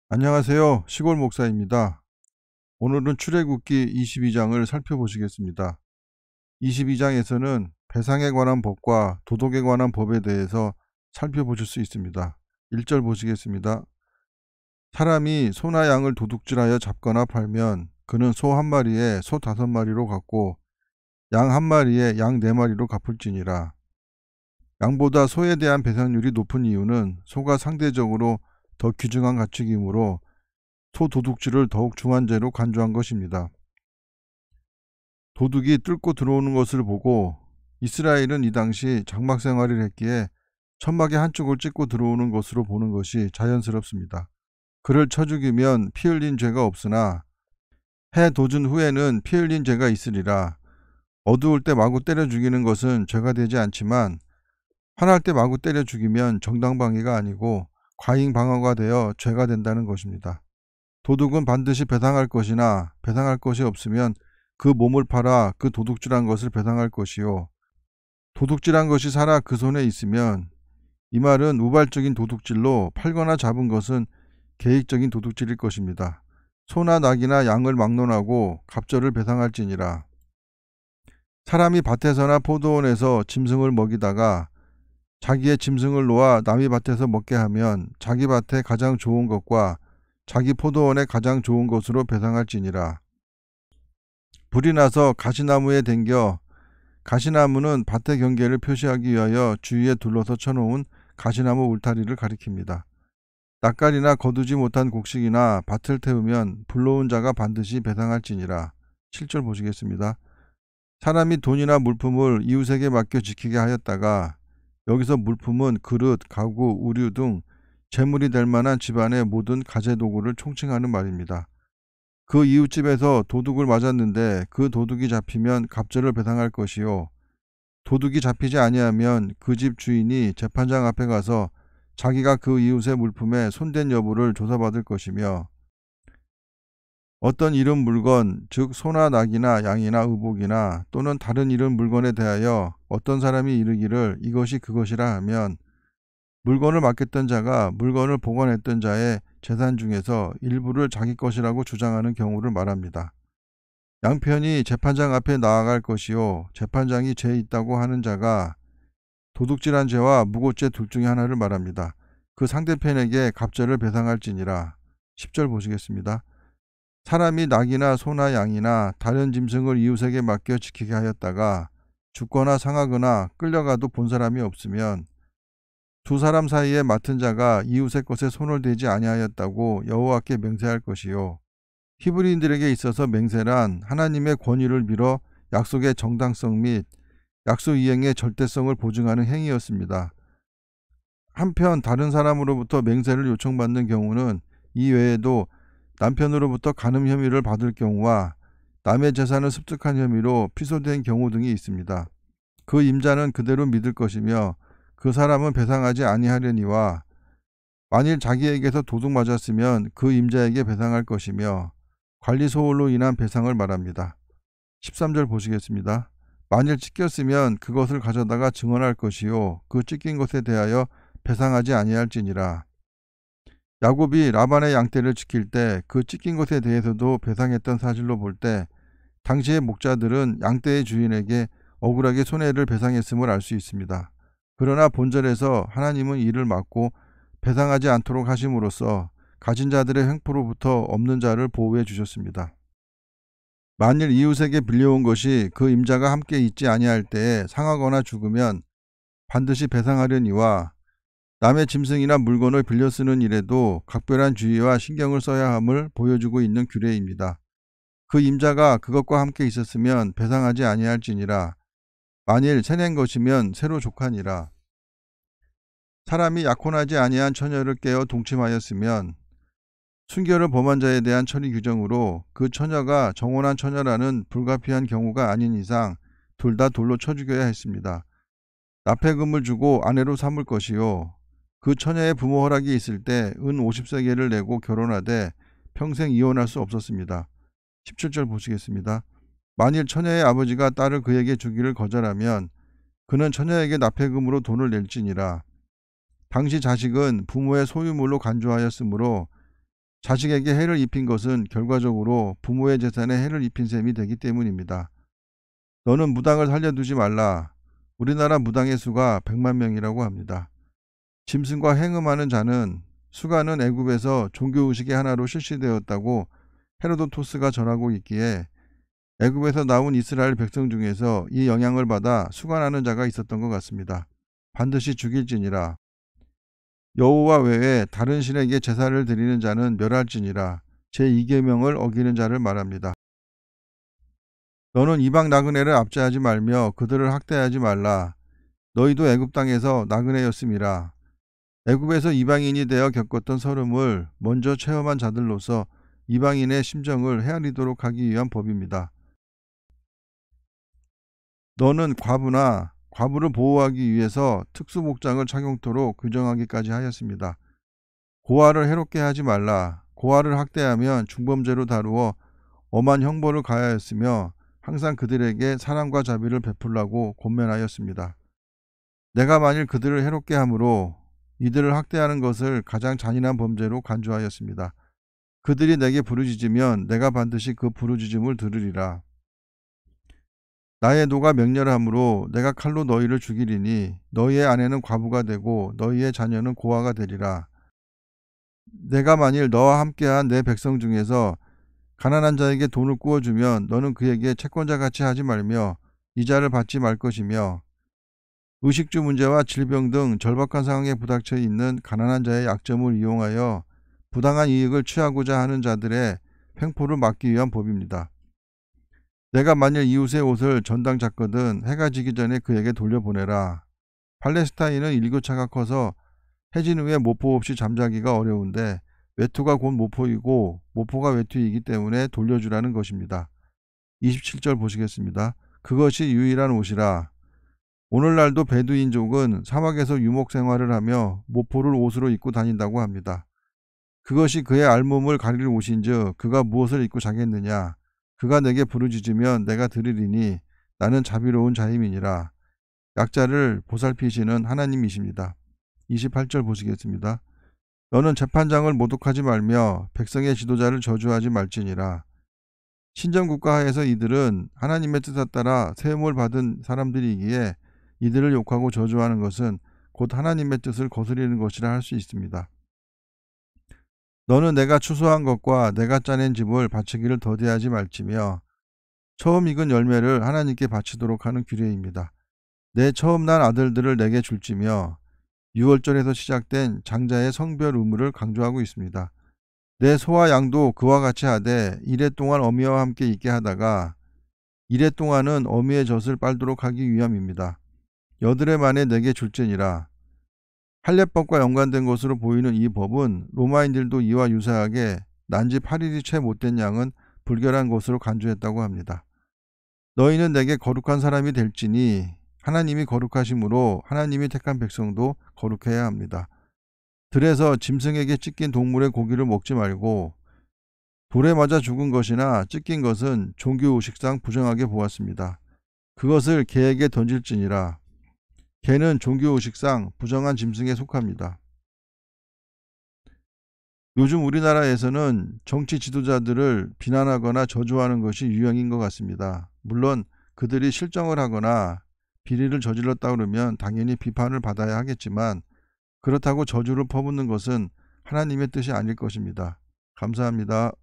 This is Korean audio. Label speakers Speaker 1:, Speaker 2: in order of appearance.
Speaker 1: 안녕하세요. 시골 목사입니다. 오늘은 출애굽기 22장을 살펴보시겠습니다. 22장에서는 배상에 관한 법과 도덕에 관한 법에 대해서 살펴보실 수 있습니다. 1절 보시겠습니다. 사람이 소나 양을 도둑질하여 잡거나 팔면 그는 소 한 마리에 소 5마리로 갚고 양 한 마리에 양 4마리로 갚을지니라. 양보다 소에 대한 배상률이 높은 이유는 소가 상대적으로 더 귀중한 가축이므로 소 도둑질을 더욱 중한죄로 간주한 것입니다. 도둑이 뚫고 들어오는 것을 보고 이스라엘은 이 당시 장막 생활을 했기에 천막의 한쪽을 찍고 들어오는 것으로 보는 것이 자연스럽습니다. 그를 쳐 죽이면 피 흘린 죄가 없으나 해 돋은 후에는 피 흘린 죄가 있으리라. 어두울 때 마구 때려 죽이는 것은 죄가 되지 않지만 화날 때 마구 때려 죽이면 정당방위가 아니고 과잉방어가 되어 죄가 된다는 것입니다. 도둑은 반드시 배상할 것이나 배상할 것이 없으면 그 몸을 팔아 그 도둑질한 것을 배상할 것이요. 도둑질한 것이 살아 그 손에 있으면 이 말은 우발적인 도둑질로 팔거나 잡은 것은 계획적인 도둑질일 것입니다. 소나 낙이나 양을 막론하고 갑절을 배상할지니라. 사람이 밭에서나 포도원에서 짐승을 먹이다가 자기의 짐승을 놓아 남의 밭에서 먹게 하면 자기 밭에 가장 좋은 것과 자기 포도원에 가장 좋은 것으로 배상할지니라. 불이 나서 가시나무에 댕겨 가시나무는 밭의 경계를 표시하기 위하여 주위에 둘러서 쳐놓은 가시나무 울타리를 가리킵니다. 낯갈이나 거두지 못한 곡식이나 밭을 태우면 불러온 자가 반드시 배상할지니라. 7절 보시겠습니다. 사람이 돈이나 물품을 이웃에게 맡겨 지키게 하였다가 여기서 물품은 그릇, 가구, 우류 등 재물이 될 만한 집안의 모든 가재도구를 총칭하는 말입니다. 그 이웃집에서 도둑을 맞았는데 그 도둑이 잡히면 갑절을 배상할 것이요. 도둑이 잡히지 아니하면 그 집 주인이 재판장 앞에 가서 자기가 그 이웃의 물품에 손댄 여부를 조사받을 것이며 어떤 잃은 물건, 즉 소나 낙이나 양이나 의복이나 또는 다른 잃은 물건에 대하여 어떤 사람이 이르기를 이것이 그것이라 하면 물건을 맡겼던 자가 물건을 보관했던 자의 재산 중에서 일부를 자기 것이라고 주장하는 경우를 말합니다. 양편이 재판장 앞에 나아갈 것이요 재판장이 죄 있다고 하는 자가 도둑질한 죄와 무고죄 둘 중에 하나를 말합니다. 그 상대편에게 갑절을 배상할지니라. 10절 보시겠습니다. 사람이 낙이나 소나 양이나 다른 짐승을 이웃에게 맡겨 지키게 하였다가 죽거나 상하거나 끌려가도 본 사람이 없으면 두 사람 사이에 맡은 자가 이웃의 것에 손을 대지 아니하였다고 여호와께 맹세할 것이요. 히브리인들에게 있어서 맹세란 하나님의 권위를 빌어 약속의 정당성 및 약속 이행의 절대성을 보증하는 행위였습니다. 한편 다른 사람으로부터 맹세를 요청받는 경우는 이 외에도 남편으로부터 간음 혐의를 받을 경우와 남의 재산을 습득한 혐의로 피소된 경우 등이 있습니다. 그 임자는 그대로 믿을 것이며 그 사람은 배상하지 아니하려니와 만일 자기에게서 도둑 맞았으면 그 임자에게 배상할 것이며 관리 소홀로 인한 배상을 말합니다. 13절 보시겠습니다. 만일 찢겼으면 그것을 가져다가 증언할 것이요 그 찢긴 것에 대하여 배상하지 아니할지니라. 야곱이 라반의 양떼를 지킬 때 그 찢긴 것에 대해서도 배상했던 사실로 볼 때 당시의 목자들은 양떼의 주인에게 억울하게 손해를 배상했음을 알 수 있습니다. 그러나 본절에서 하나님은 이를 막고 배상하지 않도록 하심으로써 가진 자들의 횡포로부터 없는 자를 보호해 주셨습니다. 만일 이웃에게 빌려온 것이 그 임자가 함께 있지 아니할 때에 상하거나 죽으면 반드시 배상하려니와 남의 짐승이나 물건을 빌려 쓰는 일에도 각별한 주의와 신경을 써야 함을 보여주고 있는 규례입니다. 그 임자가 그것과 함께 있었으면 배상하지 아니할지니라. 만일 새낸 것이면 새로 족하니라. 사람이 약혼하지 아니한 처녀를 깨어 동침하였으면 순결을 범한 자에 대한 처리 규정으로 그 처녀가 정혼한 처녀라는 불가피한 경우가 아닌 이상 둘 다 돌로 쳐 죽여야 했습니다. 납폐금을 주고 아내로 삼을 것이요 그 처녀의 부모 허락이 있을 때 은 50세겔을 내고 결혼하되 평생 이혼할 수 없었습니다. 17절 보시겠습니다. 만일 처녀의 아버지가 딸을 그에게 주기를 거절하면 그는 처녀에게 납폐금으로 돈을 낼지니라. 당시 자식은 부모의 소유물로 간주하였으므로 자식에게 해를 입힌 것은 결과적으로 부모의 재산에 해를 입힌 셈이 되기 때문입니다. 너는 무당을 살려두지 말라. 우리나라 무당의 수가 100만 명이라고 합니다. 짐승과 행음하는 자는 수가는 애굽에서 종교의식의 하나로 실시되었다고 헤로도토스가 전하고 있기에 애굽에서 나온 이스라엘 백성 중에서 이 영향을 받아 수간하는 자가 있었던 것 같습니다. 반드시 죽일지니라. 여호와 외에 다른 신에게 제사를 드리는 자는 멸할지니라. 제2계명을 어기는 자를 말합니다. 너는 이방 나그네를 압제하지 말며 그들을 학대하지 말라. 너희도 애굽 땅에서 나그네였음이라. 애굽에서 이방인이 되어 겪었던 서름을 먼저 체험한 자들로서 이방인의 심정을 헤아리도록 하기 위한 법입니다. 너는 과부를 보호하기 위해서 특수복장을 착용토록 규정하기까지 하였습니다. 고아를 해롭게 하지 말라. 고아를 학대하면 중범죄로 다루어 엄한 형벌을 가하였으며 항상 그들에게 사랑과 자비를 베풀라고 권면하였습니다. 내가 만일 그들을 해롭게 함으로 이들을 학대하는 것을 가장 잔인한 범죄로 간주하였습니다. 그들이 내게 부르짖으면 내가 반드시 그 부르짖음을 들으리라. 나의 노가 맹렬함으로 내가 칼로 너희를 죽이리니 너희의 아내는 과부가 되고 너희의 자녀는 고아가 되리라. 내가 만일 너와 함께한 내 백성 중에서 가난한 자에게 돈을 구워주면 너는 그에게 채권자같이 하지 말며 이자를 받지 말 것이며 의식주 문제와 질병 등 절박한 상황에 부닥쳐 있는 가난한 자의 약점을 이용하여 부당한 이익을 취하고자 하는 자들의 횡포를 막기 위한 법입니다. 내가 만일 이웃의 옷을 전당 잤거든 해가 지기 전에 그에게 돌려보내라. 팔레스타인은 일교차가 커서 해진 후에 모포 없이 잠자기가 어려운데 외투가 곧 모포이고 모포가 외투이기 때문에 돌려주라는 것입니다. 27절 보시겠습니다. 그것이 유일한 옷이라. 오늘날도 베두인족은 사막에서 유목 생활을 하며 모포를 옷으로 입고 다닌다고 합니다. 그것이 그의 알몸을 가릴 옷인즉 그가 무엇을 입고 자겠느냐. 그가 내게 부르짖으면 내가 들으리니 나는 자비로운 자임이니라. 약자를 보살피시는 하나님이십니다. 28절 보시겠습니다. 너는 재판장을 모독하지 말며 백성의 지도자를 저주하지 말지니라. 신정국가하에서 이들은 하나님의 뜻에 따라 세움을 받은 사람들이기에 이들을 욕하고 저주하는 것은 곧 하나님의 뜻을 거스리는 것이라 할 수 있습니다. 너는 내가 추수한 것과 내가 짜낸 집을 바치기를 더디하지 말지며 처음 익은 열매를 하나님께 바치도록 하는 규례입니다. 내 처음 난 아들들을 내게 줄지며 6월절에서 시작된 장자의 성별 의무를 강조하고 있습니다. 내 소와 양도 그와 같이 하되 이래 동안 어미와 함께 있게 하다가 이래 동안은 어미의 젖을 빨도록 하기 위함입니다. 여드레 만에 내게 줄지니라. 할례법과 연관된 것으로 보이는 이 법은 로마인들도 이와 유사하게 난지 8일이 채 못된 양은 불결한 것으로 간주했다고 합니다. 너희는 내게 거룩한 사람이 될지니 하나님이 거룩하심으로 하나님이 택한 백성도 거룩해야 합니다. 들에서 짐승에게 찢긴 동물의 고기를 먹지 말고 돌에 맞아 죽은 것이나 찢긴 것은 종교의식상 부정하게 보았습니다. 그것을 개에게 던질지니라. 개는 종교의식상 부정한 짐승에 속합니다. 요즘 우리나라에서는 정치 지도자들을 비난하거나 저주하는 것이 유행인 것 같습니다. 물론 그들이 실정을 하거나 비리를 저질렀다 그러면 당연히 비판을 받아야 하겠지만 그렇다고 저주를 퍼붓는 것은 하나님의 뜻이 아닐 것입니다. 감사합니다.